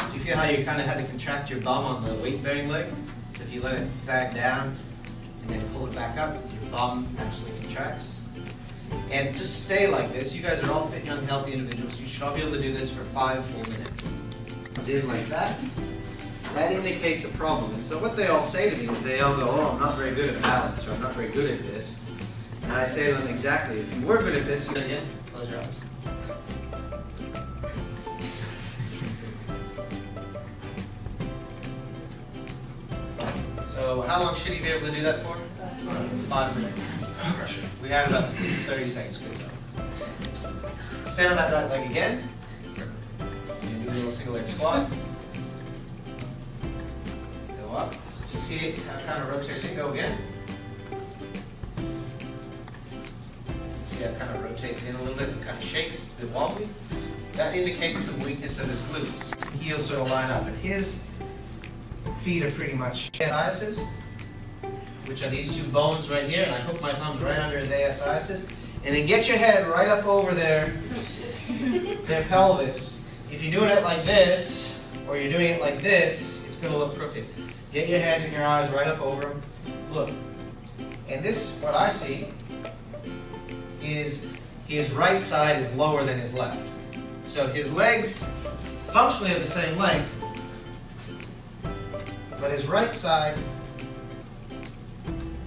Do you feel how you kind of had to contract your bum on the weight-bearing leg? So if you let it sag down and then pull it back up, your bum actually contracts. And just stay like this. You guys are all fit, young, healthy individuals. You should all be able to do this for 5 full minutes. In like that. That indicates a problem. And so what they all say to me is they all go, oh, I'm not very good at balance, or I'm not very good at this. And I say to them, exactly, if you were good at this, again, close your eyes. So how long should you be able to do that for? 5 minutes. We have about 30 seconds. Good though. Stand on that right leg again. And do a little single leg squat. Go up. You see it kind of rotating. Go again. See how it kind of rotates in a little bit and kind of shakes. It's a bit wobbly. That indicates some weakness of his glutes. Heels sort of line up. And his feet are pretty much ASIs, which are these 2 bones right here, and I hook my thumbs right under his ASIs. And then get your head right up over their pelvis. If you're doing it like this, or you're doing it like this, it's going to look crooked. Get your head and your eyes right up over them. Look. And this, what I see, is his right side is lower than his left. So his legs functionally are the same length, but his right side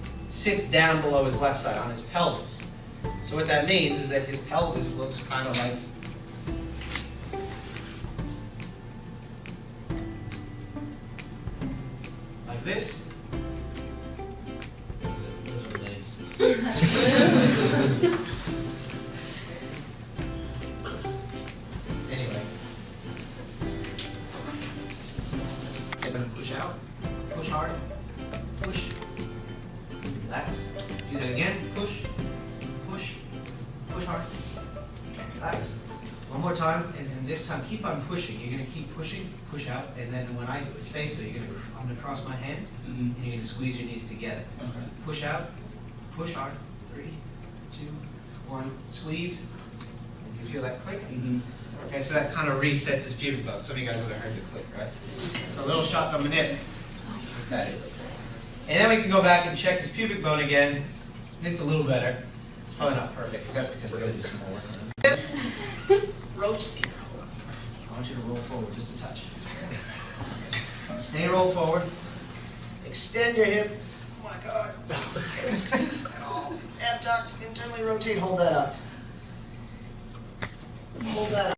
sits down below his left side on his pelvis. So what that means is that his pelvis looks kind of like this. Those are legs. Anyway, let's push out, push hard, push, relax. Do that again. Push, push, push hard, relax. One more time, and this time keep on pushing. You're going to keep pushing, push out, and then when I say so, I'm going to cross my hands, and you're going to squeeze your knees together. Okay. Push out, push hard. 3, 2, 1, squeeze. And you feel that click? Okay, so that kind of resets his pubic bone. Some of you guys would have heard the click, right? So a little shotgun manip. That is. And then we can go back and check his pubic bone again, and it's a little better. It's probably not perfect, but that's because we're going to do some more work on it. Rotate. I want you to roll forward just a touch. Stay roll forward. Extend your hip. Oh my God. Just at all. Abduct, internally rotate, hold that up. Hold that up.